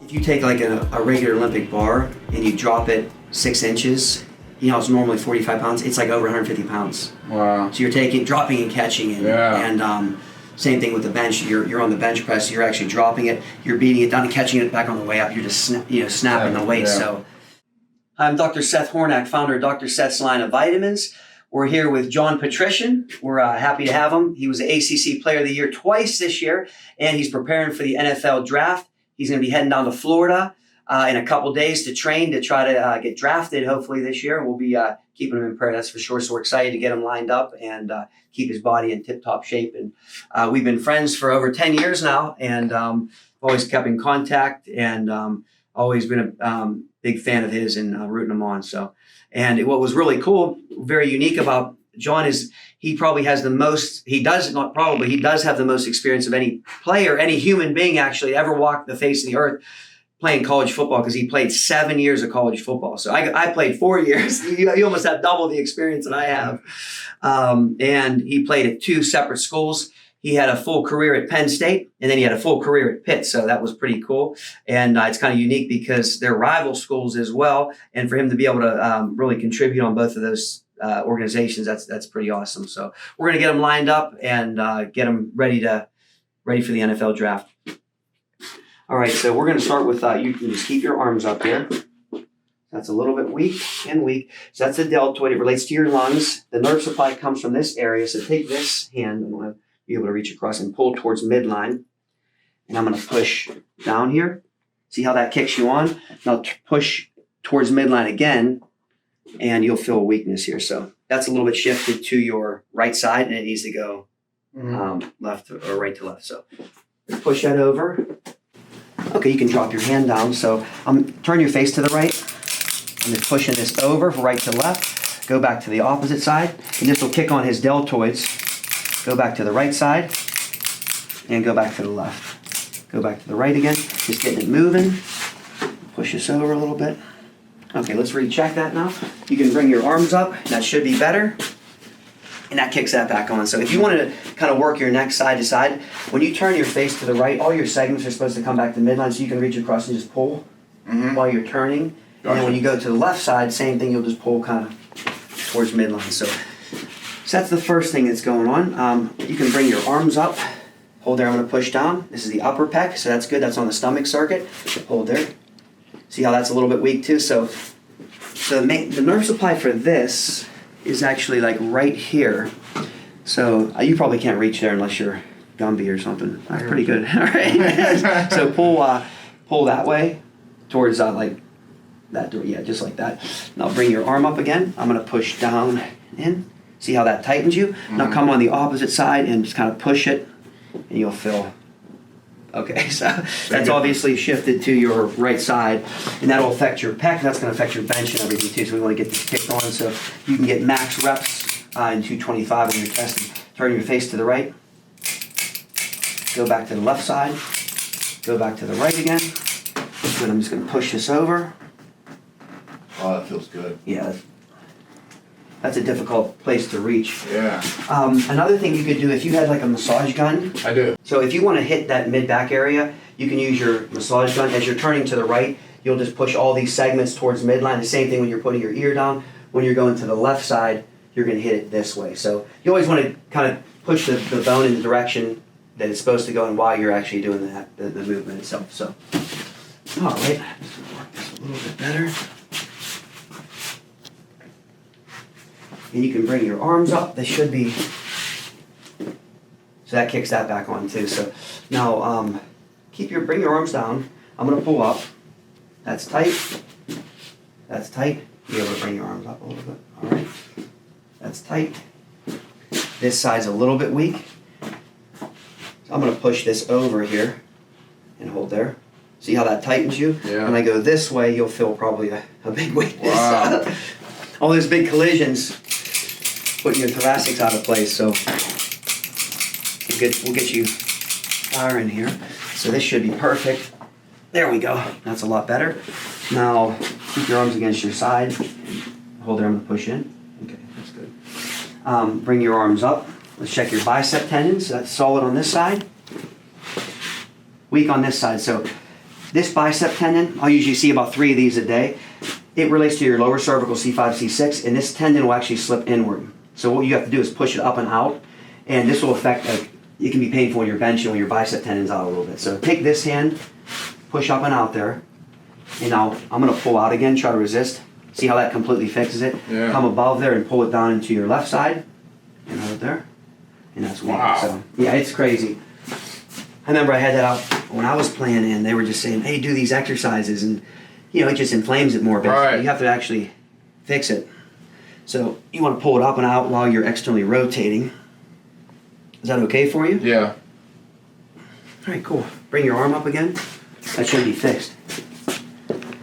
If you take like a regular Olympic bar and you drop it 6 inches, you know, it's normally 45 pounds, it's like over 150 pounds. Wow. So you're dropping and catching it. Yeah. And same thing with the bench. You're on the bench press, you're actually dropping it, you're beating it down and catching it back on the way up. You're just snapping the weight. Yeah. So I'm Dr. Seth Hornak, founder of Dr. Seth's line of vitamins. We're here with John Petrishen. We're happy to have him. He was the ACC Player of the Year twice this year, and he's preparing for the NFL draft. He's going to be heading down to Florida in a couple days to train to try to get drafted hopefully this year. We'll be keeping him in prayer, that's for sure. So we're excited to get him lined up and keep his body in tip-top shape. And we've been friends for over 10 years now, and always kept in contact, and always been a big fan of his and rooting him on. So, and what was really cool, very unique about John is he probably has the most, he does have the most experience of any player, any human being actually ever walked the face of the earth playing college football, because he played 7 years of college football. So I played 4 years. You almost have double the experience that I have. And he played at 2 separate schools. He had a full career at Penn State, and then he had a full career at Pitt. So that was pretty cool. And it's kind of unique because they're rival schools as well. And for him to be able to really contribute on both of those organizations, that's pretty awesome. So we're going to get him lined up and get him ready for the NFL draft. All right, so we're going to start with, you can just keep your arms up here. That's a little bit weak. So that's the deltoid. It relates to your lungs. The nerve supply comes from this area. So take this hand. I'm going to be able to reach across and pull towards midline. And I'm going to push down here. See how that kicks you on? Now push towards midline again, and you'll feel a weakness here. So that's a little bit shifted to your right side, and it needs to go left or right to left. So push that over. Okay, you can drop your hand down. So turn your face to the right. I'm just pushing this over right to left. Go back to the opposite side. And this will kick on his deltoids. Go back to the right side. And go back to the left. Go back to the right again. Just getting it moving. Push this over a little bit. Okay, let's recheck that now. You can bring your arms up. That should be better. And that kicks that back on. So if you want to kind of work your neck side to side, when you turn your face to the right, all your segments are supposed to come back to midline, so you can reach across and just pull while you're turning. Gotcha. And then when you go to the left side, same thing, you'll just pull kind of towards midline. So that's the first thing that's going on. You can bring your arms up. Hold there, I'm going to push down. This is the upper pec, so that's good. That's on the stomach circuit. Hold there. See how that's a little bit weak too? So the nerve supply for this is actually like right here. So you probably can't reach there unless you're Gumby or something. That's pretty good. All right. So pull that way towards like that door. Yeah, just like that. Now bring your arm up again. I'm going to push down in. See how that tightens you? Now come on the opposite side and just kind of push it, and you'll feel. Okay, so that's obviously shifted to your right side, and that'll affect your pec. That's going to affect your bench and everything too. So we want to get this kicked on so you can get max reps in 225 on your chest. And turn your face to the right. Go back to the left side. Go back to the right again. Good. I'm just going to push this over. Oh, that feels good. Yeah. That's a difficult place to reach. Yeah. Another thing you could do, if you had like a massage gun. I do. So if you want to hit that mid-back area, you can use your massage gun. As you're turning to the right, you'll just push all these segments towards midline. The same thing when you're putting your ear down. When you're going to the left side, you're going to hit it this way. So you always want to kind of push the bone in the direction that it's supposed to go and while you're actually doing that, the movement itself. So, all right, let's work this a little bit better. And you can bring your arms up. They should be, so that kicks that back on too. So now bring your arms down. I'm gonna pull up. That's tight. That's tight. Be able to bring your arms up a little bit. All right. That's tight. This side's a little bit weak. So I'm gonna push this over here and hold there. See how that tightens you? Yeah. When I go this way, you'll feel probably a big weakness. Wow. All those big collisions putting your thoracics out of place, so we'll get you firing here. So this should be perfect. There we go. That's a lot better. Now keep your arms against your side. Hold there. I'm going to push in. Okay, that's good. Bring your arms up. Let's check your bicep tendons. That's solid on this side. Weak on this side. So this bicep tendon, I'll usually see about 3 of these a day. It relates to your lower cervical C5, C6, and this tendon will actually slip inward. So what you have to do is push it up and out, and this will affect, it can be painful when you're benching when your bicep tendon's out a little bit. So take this hand, push up and out there, and now I'm gonna pull out again, try to resist. See how that completely fixes it? Yeah. Come above there and pull it down into your left side, and out there, and that's weak. Wow. So yeah, it's crazy. I remember I had that out when I was playing, and they were just saying, hey, do these exercises, and it just inflames it more. But Right. you have to actually fix it. So you want to pull it up and out while you're externally rotating. Is that okay for you? Yeah. All right, cool. Bring your arm up again. That should be fixed.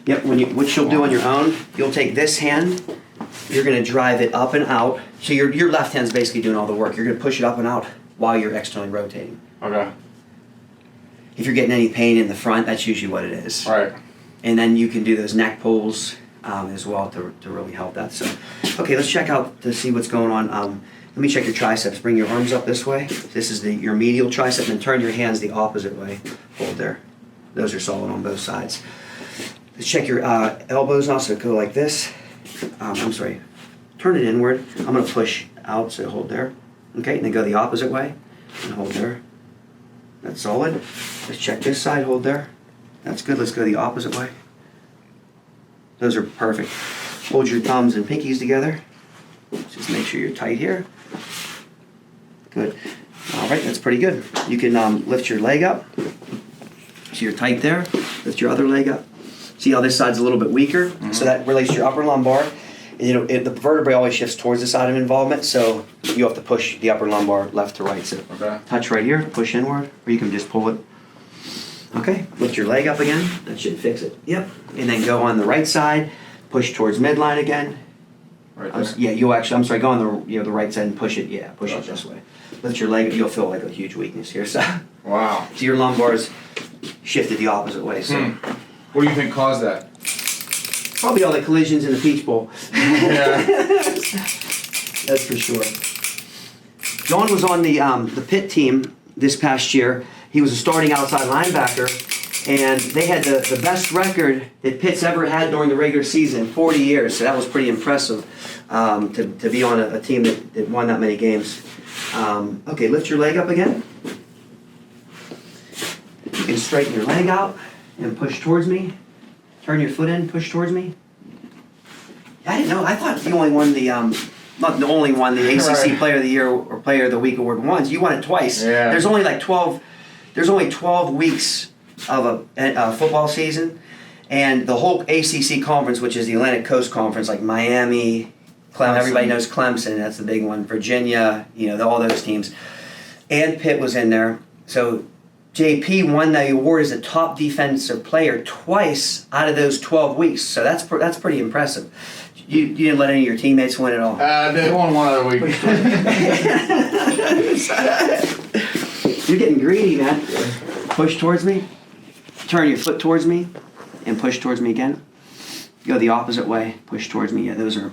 Yep, what you'll do on your own, you'll take this hand, you're going to drive it up and out. So your left hand's basically doing all the work. You're going to push it up and out while you're externally rotating. Okay. If you're getting any pain in the front, that's usually what it is. All right. And then you can do those neck pulls as well to really help that. So, okay, let's check out to see what's going on. Let me check your triceps. Bring your arms up this way. This is your medial tricep, and turn your hands the opposite way. Hold there. Those are solid on both sides. Let's check your elbows now. So go like this. I'm sorry. Turn it inward. I'm going to push out, so hold there. Okay, and then go the opposite way and hold there. That's solid. Let's check this side. Hold there. That's good. Let's go the opposite way. Those are perfect. Hold your thumbs and pinkies together. Just make sure you're tight here. Good. All right, that's pretty good. You can lift your leg up. So you're tight there. Lift your other leg up. See how this side's a little bit weaker? Mm-hmm. So that relates to your upper lumbar. And, the vertebrae always shifts towards the side of involvement, so you have to push the upper lumbar left to right. So touch right here, push inward, or you can just pull it. Okay, lift your leg up again. That should fix it. Yep. And then go on the right side, push towards midline again. Right there. Yeah, you'll actually, I'm sorry, go on the right side and push it. Yeah, push it this way. Lift your leg, you'll feel like a huge weakness here. So, Wow. so your lumbar's shifted the opposite way. So, What do you think caused that? probably all the collisions in the Peach Bowl. Yeah. That's for sure. John was on the Pitt team this past year. He was a starting outside linebacker, and they had the best record that Pitt's ever had during the regular season in 40 years. So that was pretty impressive to be on a team that won that many games. Okay, lift your leg up again. You can straighten your leg out and push towards me. Turn your foot in, push towards me. I didn't know. I thought you only won not the only one, the ACC Right. Player of the Year or Player of the Week award once. You won it twice. Yeah. There's only 12 weeks of a football season, and the whole ACC conference, which is the Atlantic Coast Conference, like Miami, Clemson. Everybody knows Clemson. That's the big one. Virginia, all those teams, and Pitt was in there. So JP won the award as a top defensive player twice out of those 12 weeks. So that's pretty impressive. You didn't let any of your teammates win at all. They won one other week. You're getting greedy, man. Push towards me. Turn your foot towards me, and push towards me again. Go the opposite way. Push towards me. Yeah, those are.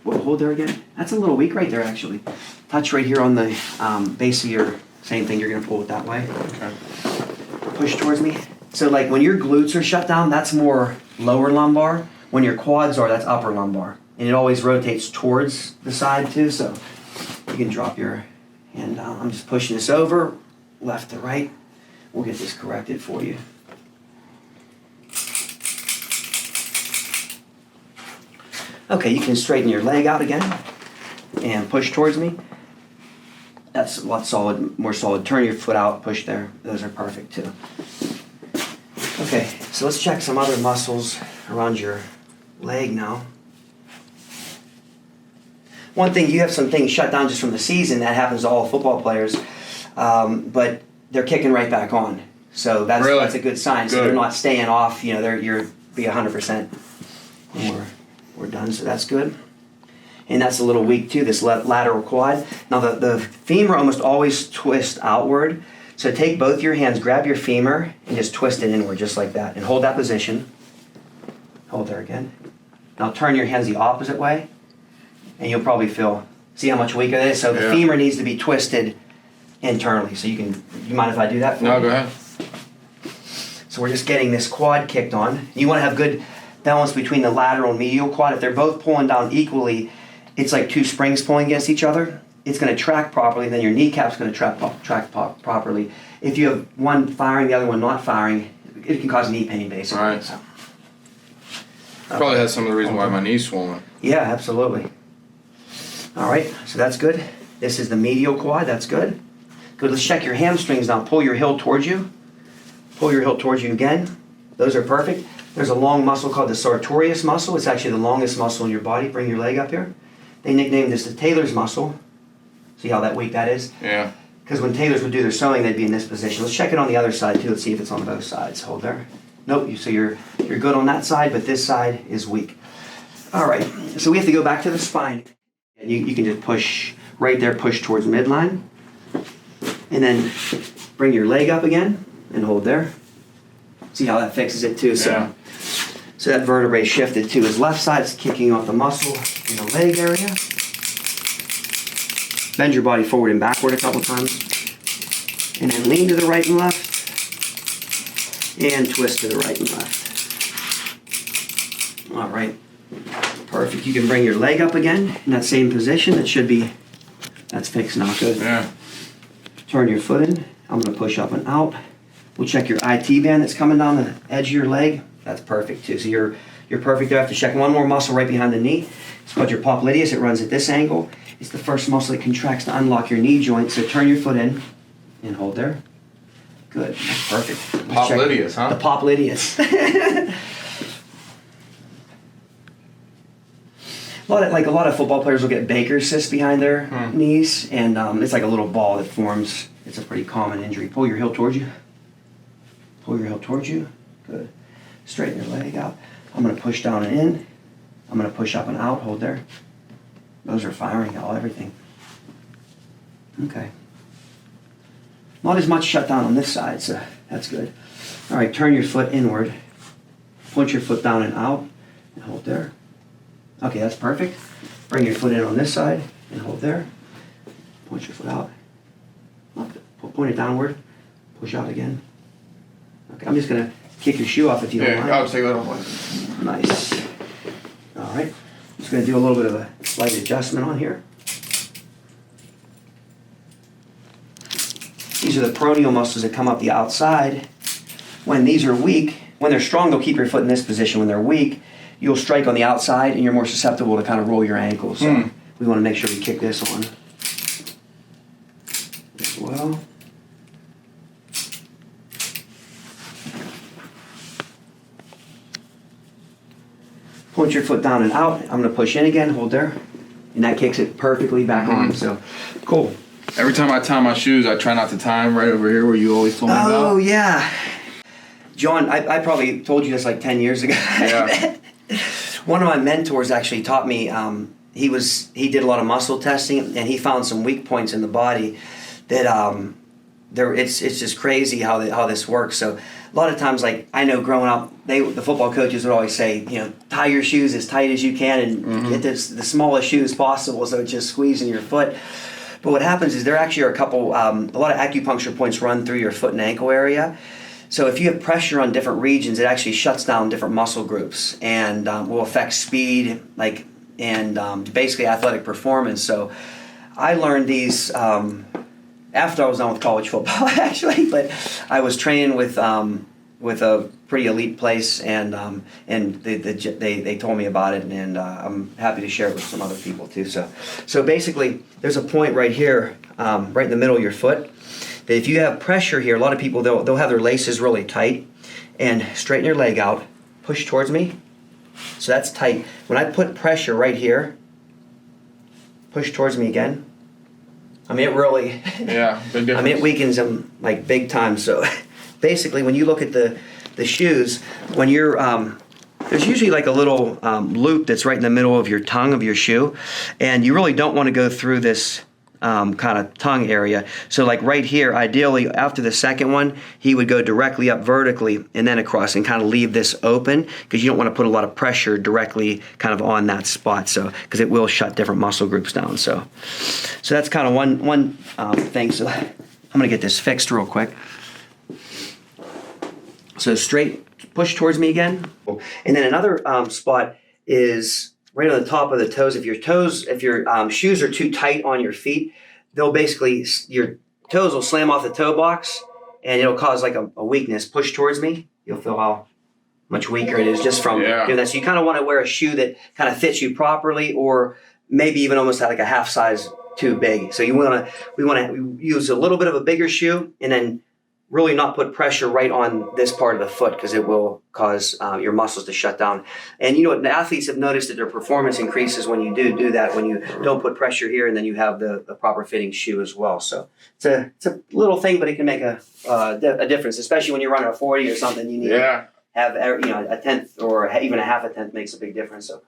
Well, hold there again. That's a little weak right there, actually. Touch right here on the base of your. Same thing. You're gonna pull it that way. Okay. Push towards me. So like when your glutes are shut down, that's more lower lumbar. When your quads are, that's upper lumbar. And it always rotates towards the side too, so you can drop your hand down. I'm just pushing this over, left to right. We'll get this corrected for you. Okay, you can straighten your leg out again and push towards me. That's a lot solid, more solid. Turn your foot out, push there. Those are perfect too. Okay, so let's check some other muscles around your leg now. One thing, you have some things shut down just from the season. That happens to all football players, but they're kicking right back on. So that's a good sign. So they're not staying off. You're be 100% when we're done. So that's good. And that's a little weak too. This lateral quad. Now the femur almost always twists outward. So take both your hands, grab your femur, and just twist it inward, just like that, and hold that position. Hold there again. Now turn your hands the opposite way, and you'll probably feel See how much weaker it is? So the Yeah. femur needs to be twisted internally. So you mind if I do that for No, you? go ahead. So we're just getting this quad kicked on. You want to have good balance between the lateral and medial quad. If they're both pulling down equally, it's like two springs pulling against each other. It's going to track properly, then your kneecap's going to track properly. If you have one firing, the other one not firing, it can cause knee pain, basically. Right. So. Probably has some of the reason why my knee's swollen. Yeah, absolutely. All right, so that's good. This is the medial quad, that's good. Good, let's check your hamstrings now. Pull your heel towards you. Pull your heel towards you again. Those are perfect. There's a long muscle called the sartorius muscle. It's actually the longest muscle in your body. Bring your leg up here. They nicknamed this the Taylor's muscle. See how that weak that is? Yeah. Because when tailors would do their sewing, they'd be in this position. Let's check it on the other side too. Let's see if it's on both sides. Hold there. Nope. So you're good on that side, but this side is weak. All right. So we have to go back to the spine. You can just push right there. Push towards midline, and then bring your leg up again and hold there. See how that fixes it too. So, Yeah. so that vertebrae shifted too. His left side's kicking off the muscle in the leg area. Bend your body forward and backward a couple times. And then lean to the right and left. And twist to the right and left. All right. Perfect. You can bring your leg up again in that same position. It should be, that's fixed now. Good. Yeah. Turn your foot in. I'm going to push up and out. We'll check your IT band that's coming down the edge of your leg. That's perfect too. So you're perfect there. I have to check one more muscle right behind the knee. It's called your popliteus. It runs at this angle. It's the first muscle that contracts to unlock your knee joint. So turn your foot in and hold there. Good. That's perfect. Let's check Popliteus, huh? the popliteus. A lot of football players will get Baker's cyst behind their knees, and it's like a little ball that forms. It's a pretty common injury. Pull your heel towards you. Pull your heel towards you. Good. Straighten your leg out. I'm going to push down and in. I'm going to push up and out. Hold there. Those are firing all everything. Okay. Not as much shut down on this side, so that's good. All right, turn your foot inward. Point your foot down and out, and hold there. Okay, that's perfect. Bring your foot in on this side, and hold there. Point your foot out. Point it downward. Push out again. Okay, I'm just going to kick your shoe off if you don't mind. Yeah, I'll take that off. Nice. All right. Just going to do a little bit of a slight adjustment on here. These are the peroneal muscles that come up the outside. When these are weak, when they're strong, they'll keep your foot in this position. When they're weak, you'll strike on the outside and you're more susceptible to kind of roll your ankles. So we want to make sure we kick this on as well. Point your foot down and out. I'm going to push in again, hold there. And that kicks it perfectly back on. So, cool. Every time I tie my shoes, I try not to tie them right over here where you always told me about. Oh, yeah. John, I probably told you this like 10 years ago. Yeah. One of my mentors actually taught me, he did a lot of muscle testing, and he found some weak points in the body that it's just crazy how this works. So a lot of times, like I know growing up, the football coaches would always say, tie your shoes as tight as you can and get the smallest shoes possible so it's just squeezing your foot. But what happens is there actually are a lot of acupuncture points run through your foot and ankle area. So if you have pressure on different regions, it actually shuts down different muscle groups and will affect speed, and basically athletic performance. So I learned these after I was done with college football, actually. But I was training with a pretty elite place, and they told me about it, and I'm happy to share it with some other people too. So basically, there's a point right here, right in the middle of your foot. That if you have pressure here, a lot of people, they'll have their laces really tight, and straighten your leg out, push towards me. So that's tight. When I put pressure right here, push towards me again. I mean, it really, Yeah, big difference. I mean, it weakens them like big time. So basically, when you look at the shoes, when you're, there's usually like a little loop that's right in the middle of your tongue of your shoe, and you really don't want to go through this kind of tongue area. So like right here, ideally after the second one, he would go directly up vertically and then across and kind of leave this open because you don't want to put a lot of pressure directly kind of on that spot. So because it will shut different muscle groups down. So that's kind of one thing. So I'm gonna get this fixed real quick. So straight push towards me again. And then another spot is right on the top of the toes. If your shoes are too tight on your feet, they'll basically, your toes will slam off the toe box and it'll cause like a weakness. Push towards me. You'll feel how much weaker it is just from doing that. So you kind of want to wear a shoe that kind of fits you properly, or maybe even almost like a half size too big. So we want to use a little bit of a bigger shoe and then really not put pressure right on this part of the foot because it will cause your muscles to shut down. And you know what, the athletes have noticed that their performance increases when you do that, when you don't put pressure here and then you have the proper fitting shoe as well. So it's a little thing, but it can make a difference, especially when you're running a 40 or something. You need to have a tenth or even a half a tenth makes a big difference. So